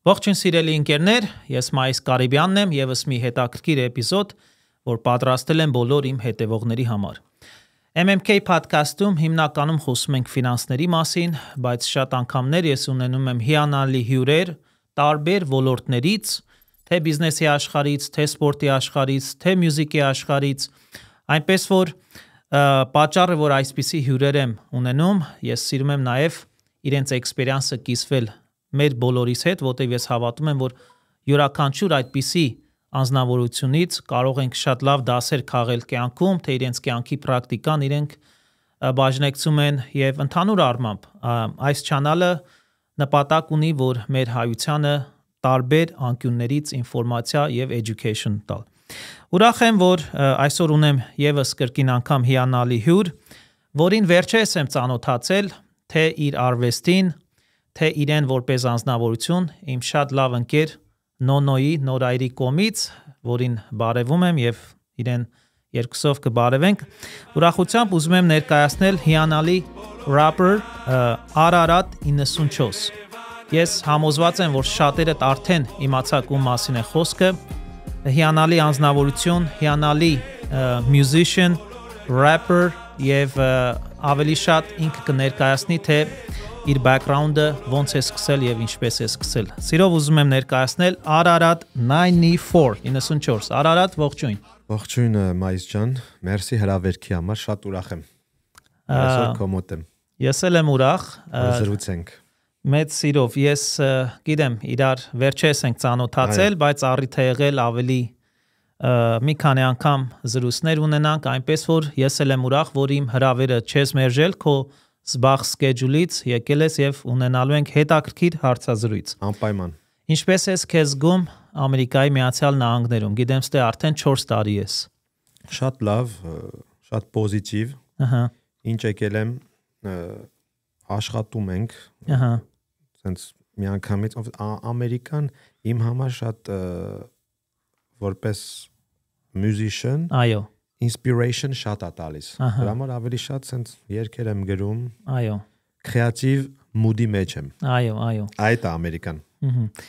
Ողջույն սիրելի ընկերներ, ես Մայիս Կարիբյանն եմ եւս մի հետաքրքիր էպիզոդ, որ պատրաստել եմ բոլոր իմ հետևողների համար։ MMK podcast-ում հիմնականում խոսում ենք ֆինանսների մասին, բայց շատ անգամներ ես ունենում եմ հիանալի հյուրեր տարբեր ոլորտներից, թե բիզնեսի աշխարհից, թե սպորտի աշխարհից, թե մյուզիկի աշխարհից, այնպես որ պատճառը, որ այսպիսի հյուրեր եմ ունենում, ես սիրում եմ նաև իրենց էքսպերիենսը կիսվել մեր բոլորիս հետ, որտեղ ես հավատում եմ, որ յուրաքանչյուր այդպիսի անձնավորությունից կարող ենք շատ լավ դասեր քաղել կյանքում, թե իրենց կյանքի պրակտիկան իրենք բաժնեկցում են եւ ընդհանուր առմամբ այս չանալը նպատակ ունի, որ մեր հայությանը տարբեր անկյուններից ինֆորմացիա եւ education տալ։ Ուրախ եմ, որ այսօր ունեմ եւս կրկին անգամ հիանալի հյուր, որին վերջերս եմ ծանոթացել, թե իր արվեստին, թե իրեն որպես անձնավորություն, իմ շատ լավ ընկեր Նոնոյի Նորայրի կողմից, որին բարևում եմ եւ իրեն երկուսով կբարևենք։ Ուրախությամբ ուզում եմ ներկայացնել հիանալի rapper Ararat 94։ Ես համոզված եմ, որ շատերդ արդեն իմացաք ում մասին է խոսքը։ Հիանալի անձնավորություն, հիանալի musician, rapper եւ ավելի շատ ինքը կներկայացնի, թե իր background-ը ոնց է սկսել եւ ինչպես է սկսել։ Սիրով ուզում եմ ներկայացնել Ararat 94։ Ararat, ողջույն։ Ողջույն Մայիս ջան, մերսի հրավերքի համար, շատ ուրախ եմ։ Այսօր քո մոտ եմ։ Ես էլ եմ ուրախ։ Զրուցենք։ Մեծ սիրով, ես գիտեմ, իրար վերջերս ենք ծանոթացել, բայց առիթ է եղել ավելի մի քանի անգամ զրույցներ ունենանք, այնպես որ ես էլ եմ ուրախ, որ իմ հրավերը չես մերժել, քո զբաղ schedule-ից եկել ես եւ ունենալու ենք հետաքրքիր հարցազրույց։ Անպայման։ Ինչպես ես քեզ զգում Ամերիկայի Միացյալ Նահանգներում։ Գիտեմ, թե արդեն 4 տարի ես։ Շատ լավ, շատ պոզիտիվ։ Ահա։ Ինչ եկել եմ աշխատում ենք։ Ահա։ Սենց միանգամից Ամերիկան իմ համար շատ որպես musician, այո, inspiration շատ է տալիս։ Դրա համար ավելի շատ սենց երգեր եմ գրում։ Այո։ Creative mood-ի մեջ եմ։ Այո, այո։ Այդ է Ամերիկան։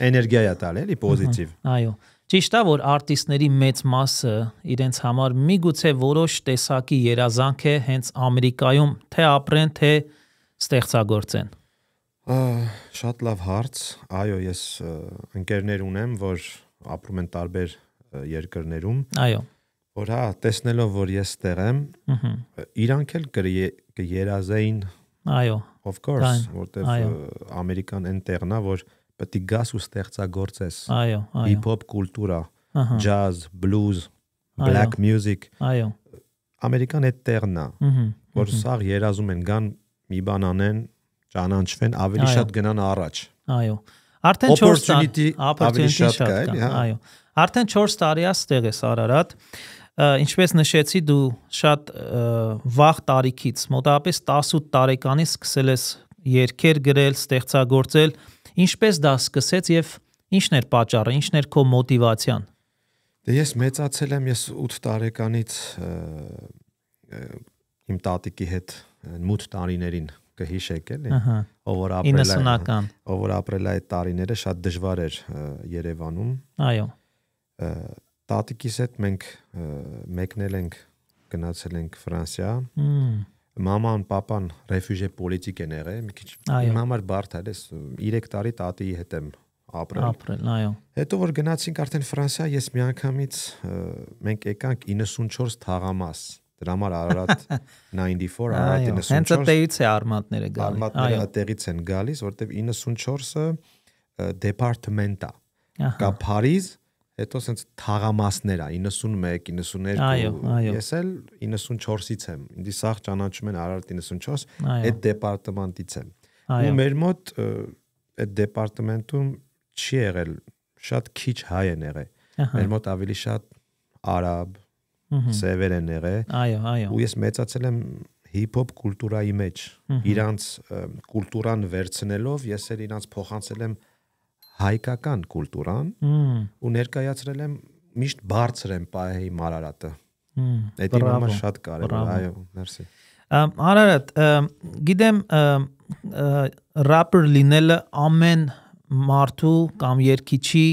Էներգիա է տալի, էլի պոզիտիվ։ Այո։ Ճիշտ է, որ արտիստների մեծ մասը իրենց համար միգուցե որոշ տեսակի երազանք է հենց Ամերիկայում թե ապրեն, թե ստեղծագործեն։ Շատ լավ հարց։ Այո, ես ընկերներ ունեմ, որ ապրում են տարբեր երկրներում։ Այո։ Որ հա, տեսնելով, որ ես տեղ եմ, իրանք էլ կերազեին։ Այո։ Of course, որտեղ Ամերիկան այն տեղն է, որ պետք է գաս ու ստեղծագործես։ Այո, այո։ Hip-hop կուլտուրա, jazz, blues, black music։ Այո։ Ամերիկան այդ տեղն է, որ սաղ երազում են գան մի բան անեն, ճանաչվեն, ավելի շատ գնան առաջ։ Այո։ Արդեն 4 տարի ավելի շատ կա, էլի, հա։ Այո։ Արդեն 4 տարի է ստեղ ես Ararat։ Ինչպես նշեցի, դու շատ վաղ տարիքից, մոտավորապես 18 տարեկանից սկսել ես երգեր գրել, ստեղծագործել։ Ինչպես դա սկսեց եւ ինչն էր պատճառը, ինչն էր քո մոտիվացիան։ Դե ես մեծացել եմ, ես 8 տարեկանից իմ տատիկի հետ մութ տարիներին կհիշեք, էլի։ Ով որ ապրել է այդ տարիները շատ դժվար էր Երևանում։ Այո։ Տատիկիս հետ մենք մեկնել ենք, գնացել ենք Ֆրանսիա։ Մաման, պապան ռեֆյուժե պոլիտիկ են եղել, մի քիչ իմ համար բարդ է, 3 տարի տատիի հետ եմ ապրել, այո։ Հետո որ գնացինք արդեն Ֆրանսիա, ես միանգամից մենք եկանք 94 թաղամաս։ Դրա համար Ararat 94, Ararat 94։ Հենց այդտեղից է արմատները գալիս։ Արմատները այդտեղից են գալիս, որտեվ 94-ը դեպարտամենտ է։ Կա Փարիզ, հետո սենց թաղամասներ է, 91, 92։ Ես էլ 94-ից եմ։ Ինձ սաղ ճանաչում են Ararat 94, այդ դեպարտամենտից եմ։ Ու մեր մոտ այդ դեպարտամենտում չի եղել, շատ քիչ հայ են եղել։ Մեր մոտ ավելի շատ արաբ, սևեր են եղել։ Այո։ Ու ես մեծացել եմ հիփ-հոփ կուլտուրայի մեջ։ Իրանց կուլտուրան վերցնելով, ես էլ իրանց փոխանցել եմ հայկական կուլտուրան ու ներկայացրել եմ միշտ բարձր եմ պահեի Ararat-ը։ Դա իմ համար շատ կարևոր է, այո, մերսի։ Ararat, գիտեմ rapper լինելը ամեն մարդու կամ երգիչի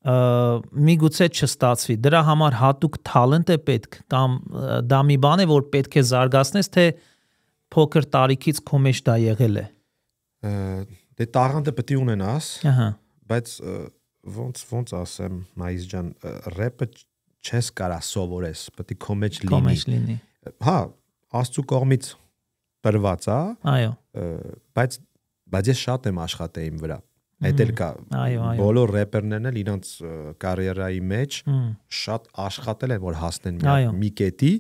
միգուցե չստացվի, դրա համար հատուկ talent է պետք կամ դա մի բան է, որ պետք է զարգացնես, թե փոքր տարիքից քո մեջ դա եղել է։ Դե talent-ը պետք է ունենաս, բայց ոնց ասեմ, Մայիս ջան, ռեփը չես կարա սովորես, պետք է քո մեջ լինի։ Հա, Աստծո կողմից տրված է, այո, բայց ես շատ եմ աշխատել իմ վրա։ Այդ էլ կա, բոլոր рэպերներն էլ իրենց կարիերայի մեջ շատ աշխատել են, որ հասնեն մի կետի,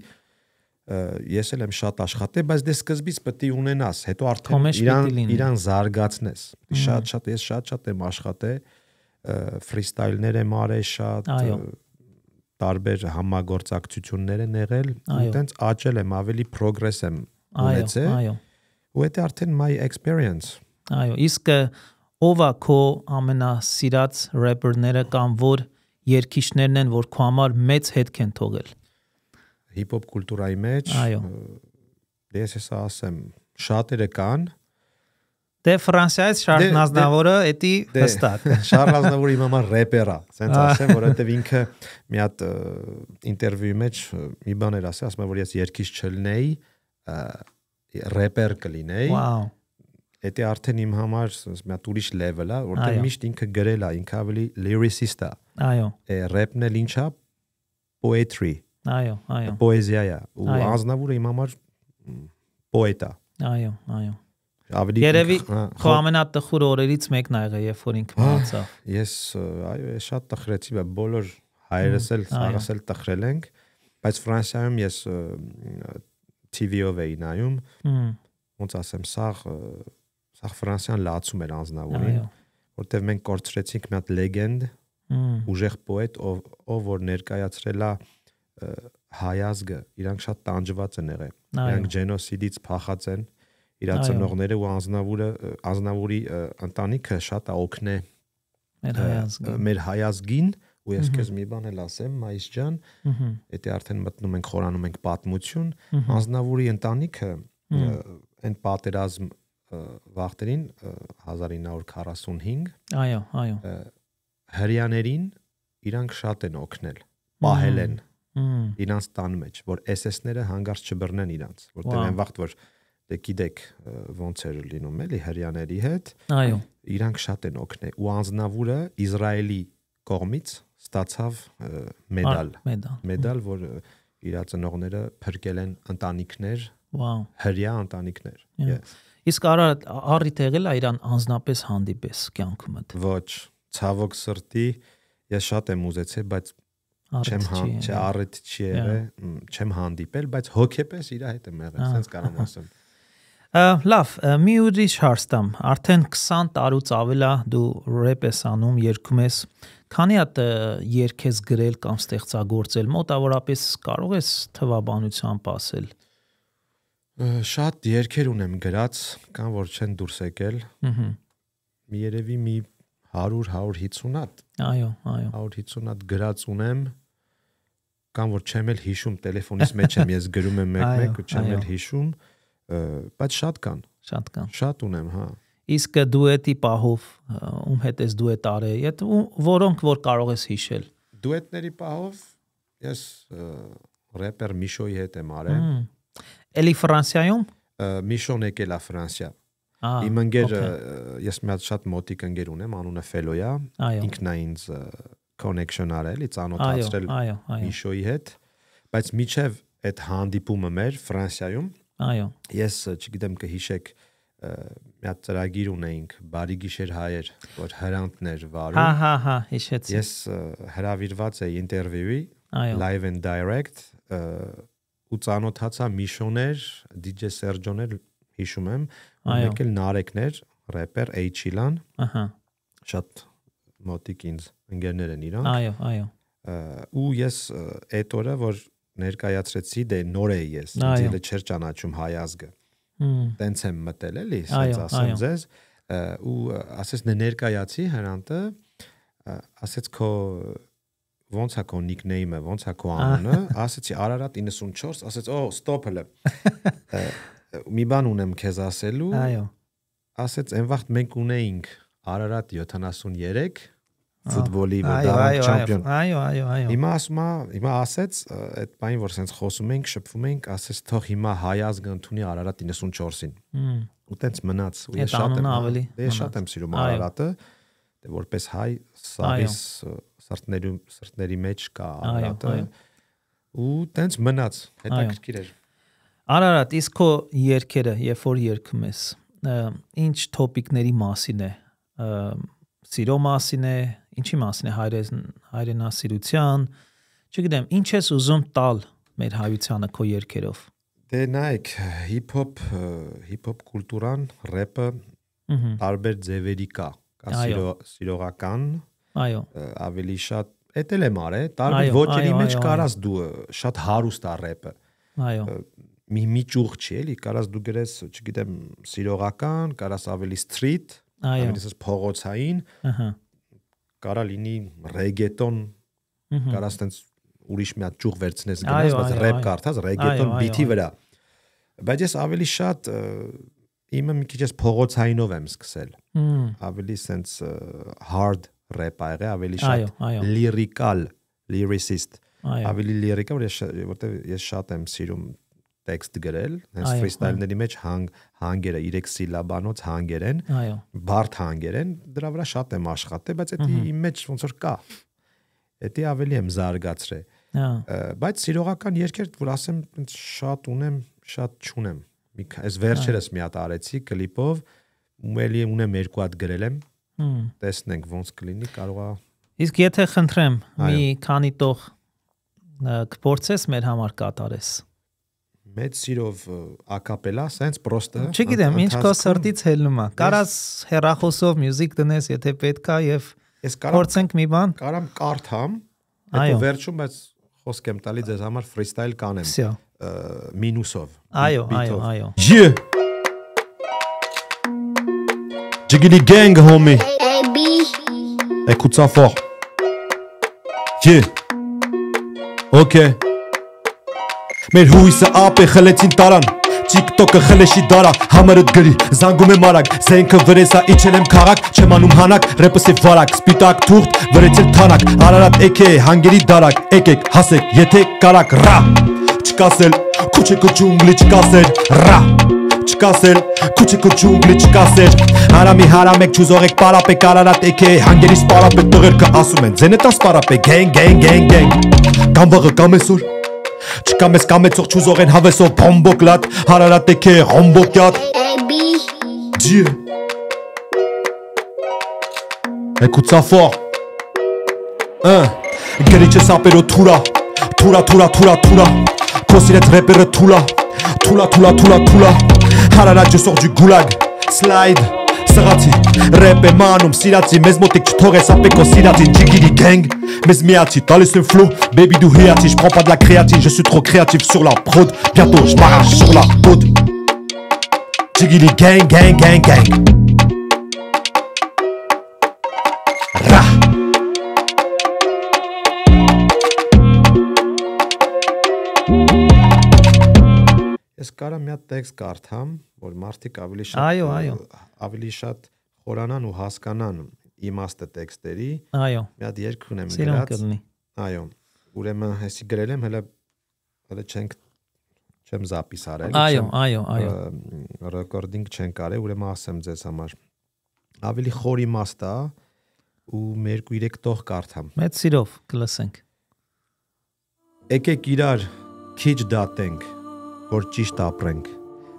ես էլ եմ շատ աշխատել, բայց դե սկզբից պետք է ունենաս, հետո արդեն իրան զարգացնես։ Ես շատ եմ աշխատել, ֆրիստայլներ եմ արել շատ, տարբեր համագործակցություններ են եղել, ու տենց աճել եմ, ավելի progress եմ ունեցել, ու դա արդեն my experience։ Այո, իսկ ով է քո ամենասիրած рэպերները կամ որ երգիչներն են, որ քո համար մեծ հետք են թողել։ Հիփ-հոփ կուլտուրայի մեջ, այո, ես ասեմ, շատերը կան։ Դե Ֆրանսիայից Շարլ Ազնավուրը էդի հստակ։ Շարլ Ազնավուրը իմ համար рэպեր է, ասենց ասեմ, որովհետև ինքը մի հատ ինտերվյուի մեջ մի բան էր ասում, որ ես երգիչ չլինեի, рэպեր կլինեի։ Վաու։ Դա արդեն իմ համար մի հատ ուրիշ level է, որտեղ միշտ ինքը գրել է, ինքը ավելի lyricist է։ Այո։ Рэպն էլ ինչա poetry։ Այո, այո։ Պոեզիա է, ու Ազնավուրը իմ համար պոետ է։ Այո, այո։ Ավելի երևի քո ամենատխուր օրերից մեկն ա եղել, երբ որ ինքը մահացավ։ Ես շատ տխրեցի, բայց բոլոր հայրս էլ, սաղս էլ տխրել ենք, բայց Ֆրանսիայում ես TV-ով էի նայում, ոնց ասեմ, սաղ Ֆրանսիան լացում էր Ազնավուրին, որտեղ մենք կորցրեցինք մի հատ լեգենդ, ուժեղ պոետ, ով որ ներկայացրել է հայազգը, իրանք շատ տանջված են եղել։ Իրանք ջենոսիդից փախած են, իր ծնողները, ու Ազնավուրի ընտանիքը շատ է օգնել մեր հայազգին, ու ես քեզ մի բան էլ ասեմ, Մայիս ջան, դա արդեն մտնում ենք, խորանում ենք պատմություն, Ազնավուրի ընտանիքը այն պատերազմ վաղտերին 1945, այո, հրյաներին իրանք շատ են օգնել, պահել են իրանց տան մեջ, որ SS-ները հանգարց չբռնեն իրանց, որտեղ այն վաղտ որ դե գիտեք ոնց էր լինում էլի հրյաների հետ, այո, իրանք շատ են օգնել, ու Ազնավուրը Իսրայելի կողմից ստացավ մեդալ, որ իր ծնողները փրկել են ընտանիքներ, հրյա ընտանիքներ։ Իսկ առիթ եղել է իրան անձնապես հանդիպես կյանքումդ։ Ոչ, ցավոք սրտի, ես շատ եմ ուզեցել, բայց առիթ չի եղել, չեմ հանդիպել, բայց հոգեպես իր հետ եմ եղել, ասենց կարամ ասեմ։ Լավ, մի ուրիշ հարց տամ, արդեն 20 տարուց ավել է դու ռեփ ես անում, երգում ես, քանի հատ երգ ես գրել կամ ստեղծագործել, մոտավորապես կարող ես թվաբանությամբ ասել։ Շատ երգեր ունեմ գրած, կան որ չեն դուրս եկել։ Երևի մի 100-150 հատ։ Այո։ 150 հատ գրած ունեմ, կան որ չեմ էլ հիշում, տելեֆոնից մեջ եմ ես գրում եմ մեկ-մեկ ու չեմ էլ հիշում, բայց շատ կան։ Շատ ունեմ, հա։ Իսկ դուետի պահով ում հետ ես դուետ արել, որոնք որ կարող ես հիշել։ Դուետների պահով ես рэպեր Միշոյի հետ եմ արել։ Էլի Ֆրանսիայում։ Միշոն եկել է Ֆրանսիա։ Իմ ընկեր, ես մի հատ շատ մոտիկ ընկեր ունեմ, անունը Ֆելոյա, ինքն է ինձ connection արել, ծանոթացրել Միշոյի հետ, բայց միջև այդ հանդիպումը մեր Ֆրանսիայում, ես չգիտեմ կհիշեք, մի հատ ծրագիր ունեինք, բարի գիշեր հայեր, որ հրանտներ վարում։ Հա, հիշեցի։ Ես հրավիրված էի ինտերվյուի, live and direct, ու ծանոթացա Միշոներ, DJ Սերջոներ, հիշում եմ, մեկ էլ Նարեկներ, рэպեր Էյչիլան, շատ մոտիկ ինձ ընկերներ են իրանք։ Այո։ Ու ես այդ օրը որ ներկայացրեցի, դե նոր էի ես, ինձ չէր ճանաչում հայազգը։ Տենց եմ մտել էլի, ասած ասեմ ձեզ, ու ասես ներկայացի հրանտը, ասեց քո ոնց է քո նիկնեյմը, ոնց է քո անունը, ասեցի Արարատ 94, ասեց ստոպ հələ։ Մի բան ունեմ քեզ ասելու։ Ասեց այն վաղտ մենք ունեինք Արարատ 73 ֆուտբոլի դարան չամպիոն։ Այո։ Հիմա ասեց այդ բանը, որ sense խոսում ենք, շփվում ենք, ասեց թող հիմա հայազգ ընդունի Արարատ 94-ին։ Ու տենց մնաց, ու ես շատ եմ սիրում Արարատը, դե որպես հայ սավիս սրտների մեջ կա Արարատը։ Ու տենց մնաց, հետաքրքիր էր։ Արարատ, իսկ քո երգերը, երբ որ երգում ես, ինչ տոպիկների մասին է, սիրո մասին է, ինչի մասին է, հայրենասիրության, չգիտեմ, ինչ ես ուզում տալ մեր հայությանը քո երգերով։ Դե նայեք, հիփ-հոփ կուլտուրան, рэպը տարբեր ձևերի կա սիրողական, ավելի շատ, էդ էլ եմ արել, տարբեր ոճերի մեջ կարաս դու շատ հարուստ է рэպը։ Մի ճուղ չի էլի, կարաս դու գրես, չգիտեմ, սիրողական, կարաս ավելի street, ավելի փողոցային, կարա լինի ռեգետոն, կարաս տենց ուրիշ մի հատ ճուղ վերցնես գնաս, բայց рэպ կարդաս, ռեգետոն բիթի վրա։ Բայց ես ավելի շատ իմը մի քիչ ես փողոցայինով եմ սկսել։ Ավելի սենց hard rap ա եղել, ավելի շատ lyrical, lyricist, ավելի lyrical, որտեղ ես շատ եմ սիրում տեքստ գրել, հենց ֆրիստայլների մեջ հանգերը 3 սիլաբանոց հանգեր են, բարդ հանգեր են, դրա վրա շատ եմ աշխատել, բայց դա իմ մեջ ոնց որ կա։ Դա ավելի եմ զարգացրել։ Բայց սիրողական երգեր, որ ասեմ, շատ ունեմ, շատ չունեմ։ Այս վերջերս մի հատ արեցի կլիպով, ու էլի ունեմ 2 հատ գրել եմ։ Տեսնենք ոնց կլինի, կարող է։ Իսկ եթե խնդրեմ, մի քանի տող կփորձես մեր համար կատարես։ Մեծ սիրով ակապելա, sense պրոստը։ Չգիտեմ, ինչ քո սրտից հելնում է։ Կարաս հեռախոսով մյուզիկ դնես, եթե պետք է, եւ փորձենք մի բան։ Կարամ կարդամ, հետո վերջում բայց խոսք եմ տալի ձեզ համար ֆրիստայլ կանեմ։ Մինուսով։ Այո։ Yeah. Jiggly gang, homie. Écoute ça fort. Yeah. Okay. Մեր հույսը ապե խլեցին տարան, TikTok-ը խլեշի դարա, համարըտ գրի, զանգում եմ արագ, զենքը վրեսա իջել եմ քաղաք, չեմ անում հանակ, ռեպս է վարակ, սպիտակ թուղթ, վրեցել թանակ, Արարատ էքե հանգերի դարակ, եկեք, հասեք, եթե կարակ, ռա, չկասել, քուչեկո ջունգլի չկասել, ռա, չկասել, քուչեկո ջունգլի չկասել, հարամի հարամեք չուզող եք պարապեք, Արարատ էքե հանգերի սպարապեք, տղերքը ասում են, ձենետա սպարապեք, gang, կամ վաղը կամ այսօր, չկամ ես կամեցող չուզող են հավեսով բոմբոկ լատ, Հարարատ էքե հոմբոկ յատ, Ջի, էկուց افور, գրիչը սապերո թուրա, կոսիրեց ռեպերը թուլա, Հարարատ je sors du goulag, slide, սղացի, ռեպ եմ անում սիրացի, մեզ մոտիկ չթողես ապեկո սիրացին, Jiggly gang, մեզ միացի, տալիս եմ flow, baby դու հիացի, je prends pas de la créatine, je suis trop créatif sur la prod, bientôt je m'arrache sur la pod, Jiggly gang, Rah. Ես կարամ մի հատ տեքստ կարդամ, որ մարդիկ ավելի շատ խորանան ու հասկանան իմաստը տեքստերի։ Այո։ Մի հատ երգ ունեմ գրած։ Այո։ Ուրեմն հեսի գրել եմ, հələ չեմ զապիս արել։ Այո։ Ռեկորդինգ չենք արել, ուրեմն ասեմ ձեզ համար։ Ավելի խոր իմաստ է ու 2-3 տող կարդամ։ Մեծ սիրով կլսենք։ Եկեք իրար քիչ դատենք, որ ճիշտ ապրենք։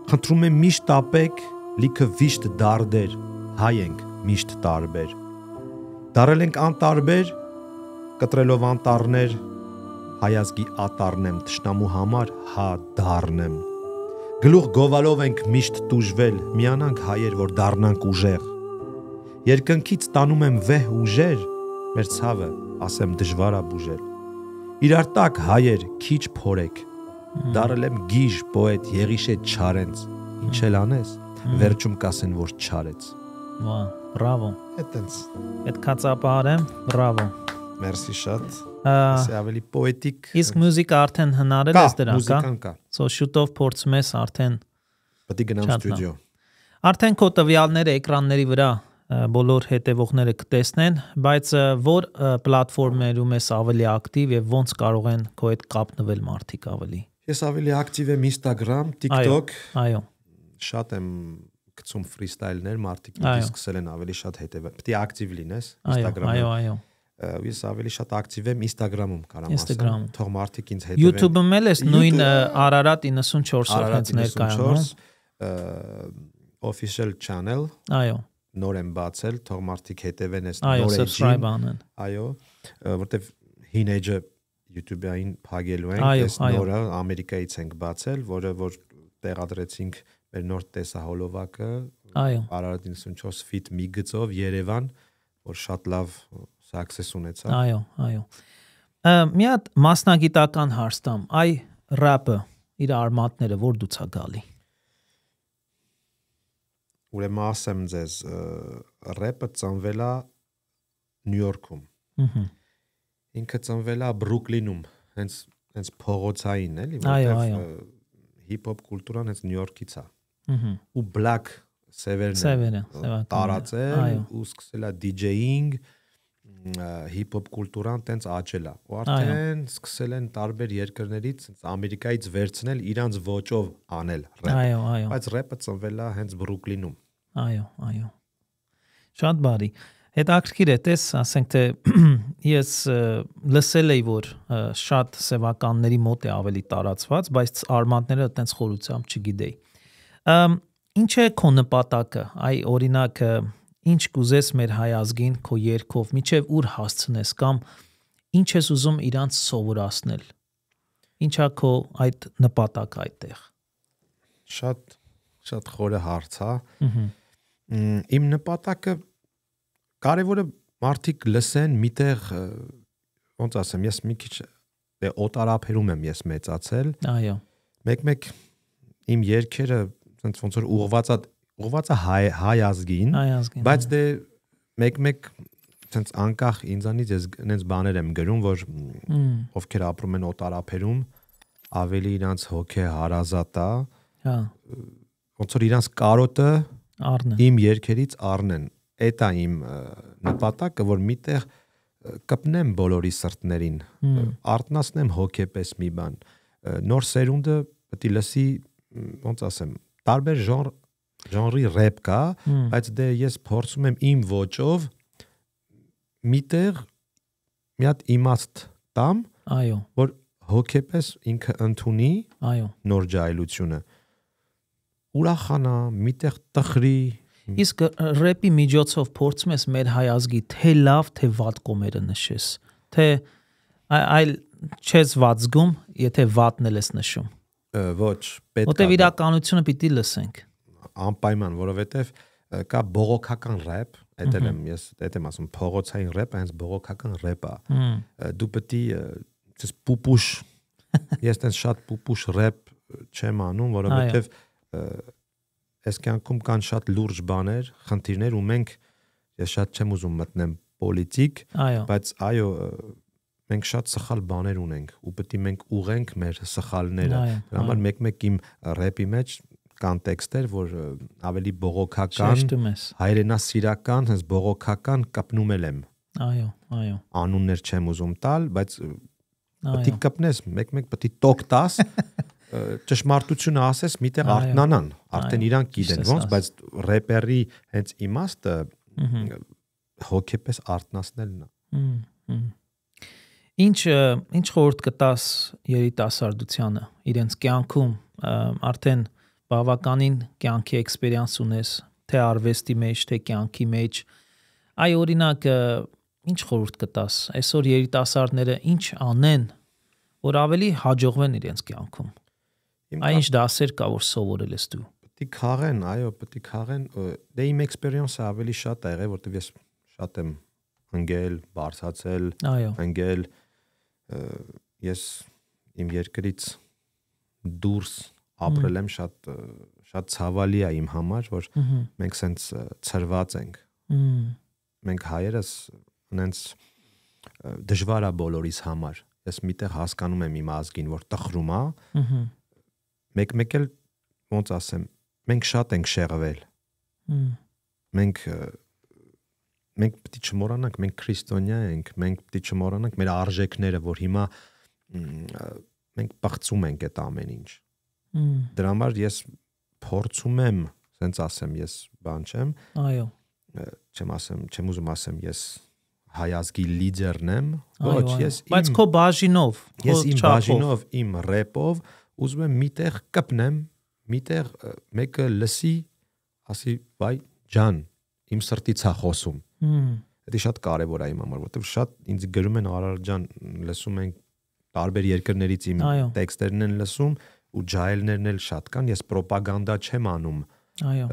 Խնդրում եմ միշտ ապեք, լիքը վիշտ դարդեր, հայ ենք միշտ տարբեր։ Դարել ենք անտարբեր, կտրելով անտառներ, հայազգի ատարնեմ, թշնամու համար հա դառնեմ։ Գլուխ գովալով ենք միշտ տուժվել, միանանք հայեր, որ դառնանք ուժեղ։ Երկնքից տանում եմ վեհ ուժեր, մեր ցավը, ասեմ դժվար է բուժել։ Իրար տակ հայեր, քիչ փորեք։ Դարել եմ գիժ, պոետ, եղիշե չարենց, ինչ էլ անես, վերջում կասեն, որ չարեց։ Վա, բրավո։ Այդտենց։ Այդ կացապարեմ, բրավո։ Մերսի շատ։ Սա ավելի պոետիկ։ Իսկ մուզիկա արդեն հնարել ես դրան, կա։ Մուզիկան կա։ So շուտով փորձում ես արդեն։ Պետք է գնամ ստուդիո։ Արդեն քո տվյալները էկրանների վրա բոլոր հետևողները կտեսնեն, բայց որ պլատֆորմերում ես ավելի ակտիվ եւ ոնց կարող են քո հետ կապնվել մարդիկ ավելի։ Ես ավելի ակտիվ եմ Instagram, TikTok։ Այո։ Շատ եմ գցում ֆրիստայլներ, մարդիկ ինձ սկսել են ավելի շատ հետևել։ Պետք է ակտիվ լինես Instagram-ում։ Այո։ Ես ավելի շատ ակտիվ եմ Instagram-ում, կարամ ասեմ։ Թող մարդիկ ինձ հետևեն։ YouTube-ում էլ ես նույն Ararat 94-ով հենց ներկայանում։ Official channel։ Այո։ Նոր եմ բացել, թող մարդիկ հետևեն այս նոր subscribe անեն։ Այո, որտեվ հին էջը YouTube-ային փակելու ենք, այս նորը Ամերիկայից ենք բացել, որը որ տեղադրեցինք մեր նոր տեսահոլովակը, Ararat 94 feet մի գծով Երևան, որ շատ լավ success ունեցավ։ Այո։ Մի հատ մասնագիտական հարց տամ, այ rap-ը իր արմատները որ դուց է գալի։ Ուրեմն ասեմ ձեզ, rap-ը ծնվել է Նյու Յորքում։ Ինքը ծնվել է Բրուքլինում, հենց փողոցային, էլի, որտեղ հիփ-հոփ կուլտուրան հենց Նյու Յորքից է։ Ու black սևերն տարածել ու սկսել է DJ-ing, հիփ-հոփ կուլտուրան տենց աճել է։ Ու արդեն սկսել են տարբեր երկրներից Ամերիկայից վերցնել իրանց ոճով անել rap։ Բայց rap-ը ծնվել է հենց Բրուքլինում։ Այո։ Շատ բարի։ Հետաքրքիր է, տես, ասենք թե ես լսել էի, որ շատ սևականների մոտ է ավելի տարածված, բայց արմատները այտենց խորությամբ չգիտեի։ Ինչ է քո նպատակը, այ օրինակ ինչ կուզես մեր հայ ազգին քո երգով, միջև ուր հասցնես կամ ինչ ես ուզում իրանց սովորացնել։ Ինչա քո այդ նպատակը այդտեղ։ Շատ խորը հարց է։ Իմ նպատակը կարևորը մարդիկ լսեն միտեղ, ոնց ասեմ, ես մի քիչ օտարափերում եմ ես մեծացել։ Այո։ Մեկ իմ երգերը ոնց որ ուղղված է հայ ազգին, բայց դե մեկ sense անկախ ինձանից ես այնպես բաներ եմ գրում, որ ովքեր ապրում են օտարափերում, ավելի իրանց հոգե հարազատ է։ Հա։ Ոնց որ իրանց կարոտը առնեն։ Իմ երգերից առնեն։ Էդ է իմ նպատակը, որ միտեղ կպնեմ բոլորի սրտներին, արտնասնեմ հոգեպես մի բան։ Նոր սերունդը պետք է լսի, ոնց ասեմ, տարբեր ժանրի rap կա, բայց դե ես փորձում եմ իմ ոճով միտեղ մի հատ իմաստ տամ, որ հոգեպես ինքը ընդունի նոր ջահելությունը։ Ուրախանա, միտեղ տխրի։ Իսկ rap-ի միջոցով փորձում ես մեր հայ ազգի թե լավ, թե վատ կոմերը նշես, թե այլ չես վատ զգում, եթե վատն ես նշում։ Ոչ, պետք է։ Որտեվ իրականությունը պիտի լսենք։ Անպայման, որովհետև կա բողոքական rap, այդ եմ ասում, փողոցային rap-ը հենց բողոքական rap է։ Դու պետք է պուպուշ, ես տենց շատ պուպուշ rap չեմ անում, որովհետև այս կյանքում կան շատ լուրջ բաներ, խնդիրներ ու ես շատ չեմ ուզում մտնեմ պոլիտիկ, բայց այո, մենք շատ սխալ բաներ ունենք ու պետք է մենք ուղենք մեր սխալները։ Դրա համար մեկ իմ rap-ի մեջ կան տեքստեր, որ ավելի բողոքական, հայրենասիրական, հենց բողոքական կպնում եմ։ Այո։ Անուններ չեմ ուզում տալ, բայց պետք է կպնես, մեկ պետք է տոկ տաս, ճշմարտությունը ասես, միտեղ արտնանան, արդեն իրանք գիտեն ոնց, բայց ռեպերի հենց իմաստը հոգեպես արտնասնելն է։ Ինչ խորհուրդ կտաս երիտասարդությանը իրենց կյանքում, արդեն բավականին կյանքի էքսպերիանս ունես, թե արվեստի մեջ, թե կյանքի մեջ, այ օրինակ ինչ խորհուրդ կտաս այսօր երիտասարդները ինչ անեն, որ ավելի հաջողվեն իրենց կյանքում։ Ինչ դասեր կա, որ սովորել ես դու։ Պետք է խաղեն, այո, պետք է խաղեն։ Դե իմ էքսպերիենսը ավելի շատ է եղել, որտեղ ես շատ եմ ընկել, բարձացել, ընկել։ Ես իմ երկրից դուրս ապրել եմ, շատ ցավալի է իմ համար, որ մենք սենց ծրված ենք։ Մենք հայերս նենց դժվար է բոլորիս համար։ Ես միտեղ հասկանում եմ իմ ազգին, որ տխրում է։ Մեկ էլ ոնց ասեմ, մենք շատ ենք շեղվել։ Մենք մենք պետք է չմոռանանք, մենք քրիստոնյա ենք, մենք պետք է չմոռանանք մեր արժեքները, որ հիմա մենք բացում ենք այդ ամեն ինչ։ Դրա համար ես փորձում եմ, ասենց ասեմ, ես բան չեմ։ Այո։ Չեմ ուզում ասեմ, ես հայազգի լիդերն եմ, ոչ, ես բայց քո բաժինով, ես իմ բաժինով, իմ ռեպով ուզում եմ միտեղ կպնեմ, միտեղ մեկը լսի, ասի, վայ ջան, իմ սրտից է խոսում։ Դա շատ կարևոր է իմ համար, որովհետև շատ ինձ գրում են Արար ջան, լսում ենք տարբեր երկրներից իմ տեքստերն են լսում ու ջայլներն էլ շատ կան, ես պրոպագանդա չեմ անում։ Այո։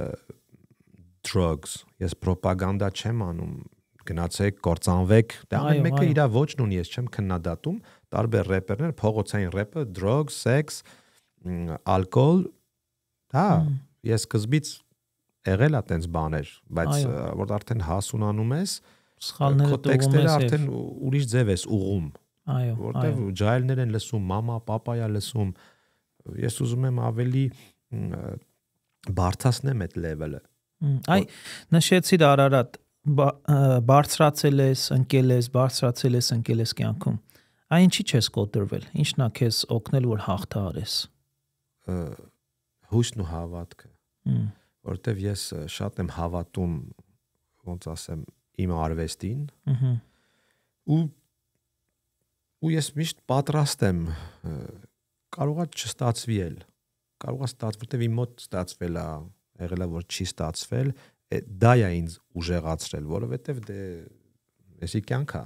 Drugs, ես պրոպագանդա չեմ անում, գնացեք, կործանվեք, դա ամեն մեկը իր ոճն ունի, ես չեմ քննադատում, տարբեր рэպերներ, փողոցային рэպը, drugs, sex, ալկոհոլ, դա ես սկզբից եղել է տենց բաներ, բայց որ արդեն հասունանում ես, սխալները տեքստերը արդեն ուրիշ ձև ես ուղում։ Այո, որտեվ ջայլներ են լսում, մամա, պապայա լսում, ես ուզում եմ ավելի բարձրացնեմ այդ լեվելը։ Այ նշեցիր Արարատ, բարձրացել ես, ընկել ես, բարձրացել ես, ընկել ես կյանքում։ Այ ինչի՞ չես կոտրվել։ Ինչն է քեզ օգնել, որ հաղթահարես։ Հույսն ու հավատքը։ Որտեվ ես շատ եմ հավատում, ոնց ասեմ, իմ արվեստին։ Ու ես միշտ պատրաստ եմ, կարող է չստացվի էլ, կարող է ստացվել, որտեվ իմ մոտ ստացվել է, եղել է որ չի ստացվել, դա է ինձ ուժեղացրել, որովհետև դե էսի կյանք է։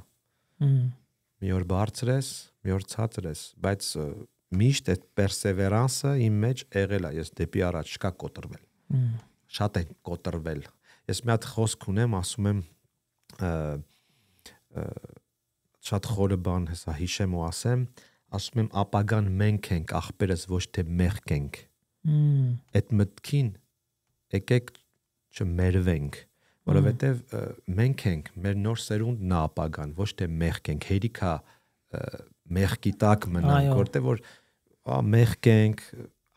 Մի օր բարձր ես, մի օր ցածր ես, բայց միշտ այդ պերսևերանսը իմ մեջ եղել է, ես դեպի առաջ չկա կոտրվել։ Շատ են կոտրվել։ Ես մի հատ խոսք ունեմ, ասում եմ շատ խորը բան հեսա հիշեմ ու ասում եմ ապագան մենք ենք, ախպերս ոչ թե մեղք ենք։ Այդ մտքին եկեք չմերվենք, որովհետև մենք ենք, մեր նոր սերունդն է ապագան, ոչ թե մեղք ենք, հերիք է մեղքի տակ մնանք, որտեղ որ մեղք ենք,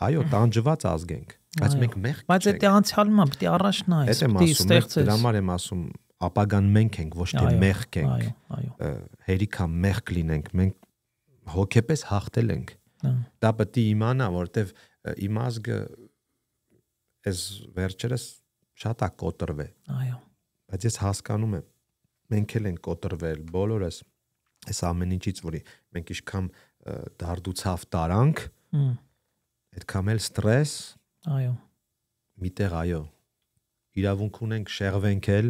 այո, տանջված ազգ ենք, բայց մենք մեղք չենք։ Բայց դա անցյալում է, պետք է առաջ նայես, պետք է ստեղծես։ Դրա համար եմ ասում, ապագան մենք ենք, ոչ թե մեղք ենք։ Հերիք է մեղք լինենք, մենք հոգեպես հաղթել ենք։ Դա պետք է իմանա, որտեվ իմ ազգը այս վերջերս շատ է կոտրվել։ Այո։ Բայց ես հասկանում եմ, մենք էլ ենք կոտրվել, բոլորս այս ամեն ինչից, որի մենք իշքան դարդուցավ տարանք, այդքան էլ ստրես։ Այո։ Միտեղ այո։ Իրավունք ունենք շեղվենք էլ,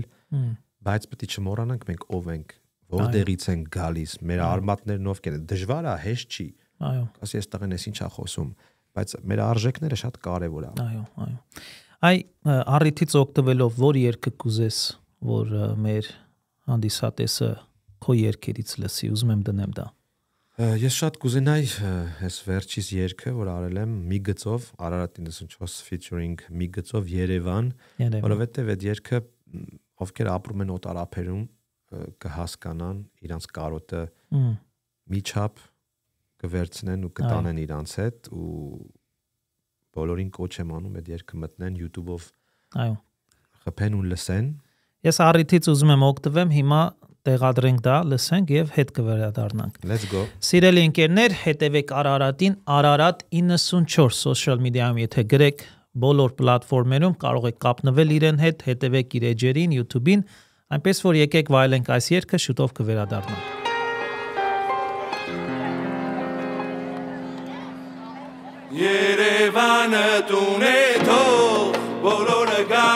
բայց պետք է չմոռանանք մենք ով ենք, որտեղից ենք գալիս, մեր արմատներն ովքեր են։ Դժվար է, հեշտ չի։ Այո։ Ասի այս տղեն էս ինչ է խոսում, բայց մեր արժեքները շատ կարևոր է։ Այո, այո։ Այ առիթից օգտվելով որ երգը կուզես, որ մեր հանդիսատեսը քո երգերից լսի, ուզում եմ դնեմ դա։ Ես շատ կուզենայի այս վերջից երգը, որ արել եմ մի գծով, Արարատ 94 featuring մի գծով Երևան, որովհետև այդ երգը ովքեր ապրում են օտարափերում կհասկանան իրանց կարոտը միջապ կվերցնեն ու կտանեն իրանց հետ ու բոլորին կոչ եմ անում այդ երգը մտնեն YouTube-ով այո խփեն ու լսեն։ Ես առիթից ուզում եմ օգտվեմ, հիմա տեղադրենք դա, լսենք եւ հետ կվերադառնանք։ Let's go։ Սիրելի ընկերներ, հետևեք Արարատին, Արարատ 94 social media-ում, եթե գրեք բոլոր պլատֆորմերում կարող եք կապնվել իրեն հետ, հետևեք իր էջերին, YouTube-ին, այնպես որ եկեք վայելենք այս երգը, շուտով կվերադառնանք։ Երևանը տուն է թող բոլորը գա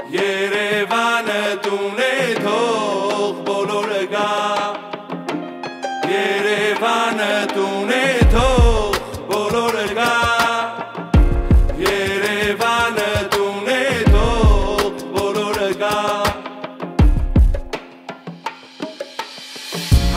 Երևանը տուն է թող բոլորը գա Երևանը տուն է թող բոլորը գա Երևանը տուն է թող բոլորը գա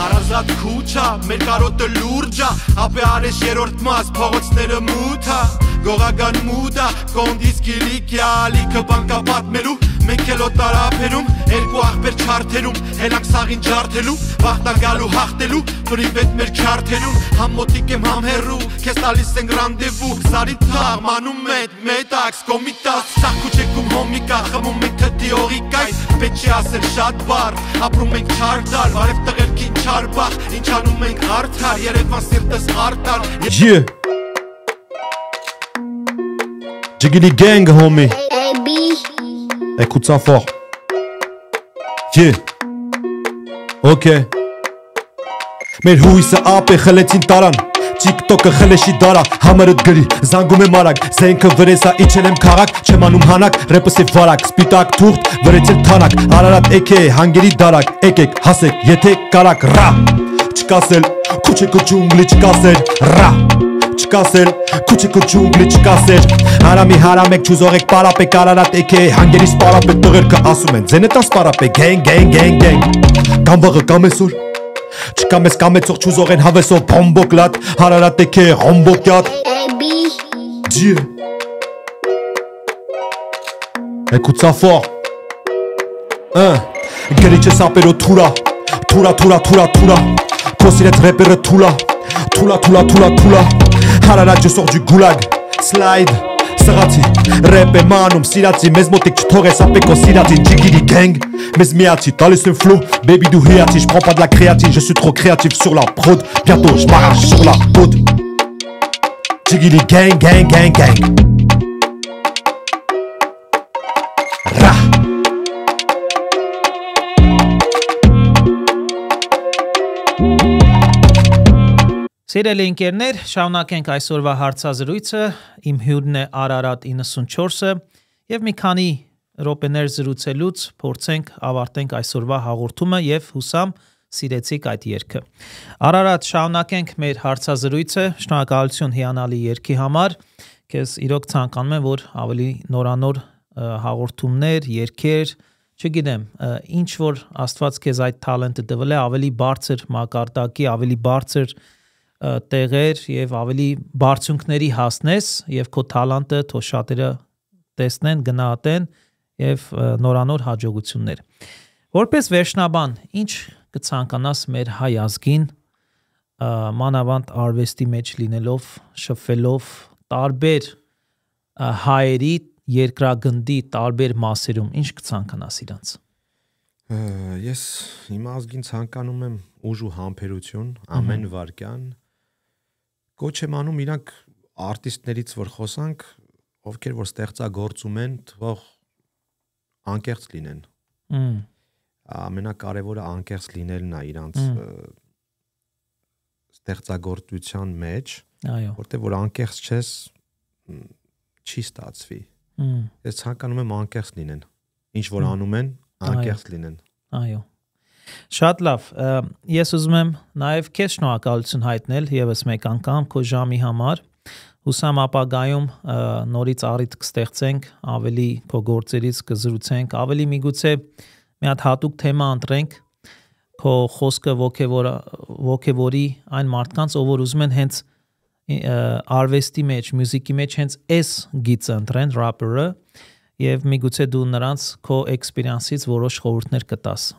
Հարազատ քուչա, մեր կարոտը լուրջա, ապե արես երորդ մաս, փողոցները մութա Գողական մուդա կոնդիս գիլիկյա լիքը բանկա պատմելու Մենք էլ օտարապերում երկու աղբեր չարթերում Հելանք սաղին ջարդելու վաղտան գալու հաղթելու Պրիվետ մեր չարթերում Համոտիկ եմ համհերու Կեզ տալիս ենք ռանդևու Զարի թաղ մանում մետաքս կոմիտաս Սաղ կուչեքում հոմիկա խմում ենք թտի օրիկայս Պետ չի ասել շատ բար Ապրում ենք չար դար Վարև տղերքին չար բաղ Ինչ անում ենք արդար Երևան սիրտս արտար Jiggly gang homie Écoute ça fort. Yeah. Ok. Մեր հույսը ապ է խլեցին տարան TikTok-ը խլեշի դարա Համարըտ գրի, զանգում եմ արագ Զենքը վրեսա, իջել եմ քաղաք Չեմ անում հանակ, ռեպս է վարակ Սպիտակ թուղթ, վրեցել թանակ Արարատ էք է, հանգերի դարակ Եկեք, հասեք, եթե կարակ Ռա, չկասել, քուչեկը ջունգլի չկասել Ռա Չկասել, քուչեկը ջունգլի չկասել Հարամի հարամեք չուզող եք պարապեք Արարատ էք է, հանգերի սպարապեք Տղերքը ասում են, ձենետան սպարապեք Գեն, գեն, գեն, գեն Կամ վաղը, կամ այսօր Չկամ ես կամեցող չուզող են հավեսով Բոմբոկ լատ, հարարատ էք է, հոմբոկ յատ Ջի Écoute ça fort Գրիչը սապերո թուրա Թուրա, թուրա, թուրա, թուրա Քոսիրեց ռեպերը թուլա Թուլա, թուլա, թուլա, թուլա Հարարատ je sors du goulag Slide Սղացի, ռեպ եմ անում սիրացի Մեզ մոտիկ չթողես ապեկո սիրացին Jiggy gang, մեզ միացի Տալիս եմ flow, baby դու հիացի Je prends pas de la créatine, je suis trop créatif sur la prod Bientôt je m'arrache sur la pod Jiggy gang, gang, gang, gang Rah Սիրելի ընկերներ, շարունակենք այսօրվա հարցազրույցը, իմ հյուրն է Արարատ 94-ը և մի քանի րոպեներ զրուցելուց փորձենք ավարտենք այսօրվա հաղորդումը և հուսամ սիրեցիք այդ երգը։ Արարատ, շարունակենք մեր հարցազրույցը, շնորհակալություն հիանալի երգի համար, քեզ իրոք ցանկանում եմ, որ ավելի նորանոր հաղորդումներ, երգեր, չգիտեմ, ինչ որ Աստված քեզ այդ տալենտը տվել է, ավելի բարձր մակարդակի, ավելի բարձր տեղեր և ավելի բարձունքների հասնես և քո տալանտը թո շատերը տեսնեն, գնահատեն և նորանոր հաջողություններ։ Որպես վերջնաբան, ինչ կցանկանաս մեր հայ ազգին, մանավանդ արվեստի մեջ լինելով, շփվելով տարբեր հայերի երկրագնդի տարբեր մասերում, ինչ կցանկանաս իրանց։ Ես իմ ազգին ցանկանում եմ ուժ ու համբերություն, ամեն վարքյան Կոչ եմ անում իրանք արտիստներից որ խոսանք, ովքեր որ ստեղծագործում են, թող անկեղծ լինեն։ Ամենակարևորը անկեղծ լինելն է իրանց ստեղծագործության մեջ, որտեղ որ անկեղծ չես, չի ստացվի։ Ես ցանկանում եմ անկեղծ լինեն։ Ինչ որ անում են, անկեղծ լինեն։ Այո։ Շատ լավ, ես ուզում եմ նաև քեզ շնորհակալություն հայտնել եւս մեկ անգամ քո ժամի համար, հուսամ ապագայում նորից առիթ կստեղծենք, ավելի քո գործերից կզրուցենք, ավելի միգուցե մի հատ հատուկ թեմա ընտրենք, քո խոսքը ոգևորի այն մարդկանց, ով որ ուզում են հենց արվեստի մեջ, մյուզիկի մեջ հենց այս գիծը ընտրեն, rapper-ը, եւ միգուցե դու նրանց քո էքսպերիենսից որոշ խորհուրդներ կտաս։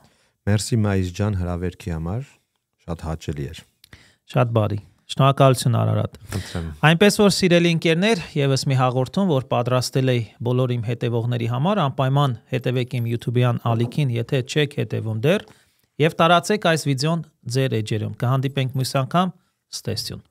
Մերսի Մայիս ջան հրավերքի համար, շատ հաճելի էր։ Շատ բարի։ Շնորհակալություն Արարատ։ Այնպես որ սիրելի ընկերներ, եւս մի հաղորդում, որ պատրաստել էի բոլոր իմ հետևողների համար, անպայման հետևեք իմ YouTube-յան ալիքին, եթե չեք հետևում դեռ, եւ տարածեք այս վիդեոն ձեր էջերում։ Կհանդիպենք մյուս անգամ, ստեսյուն։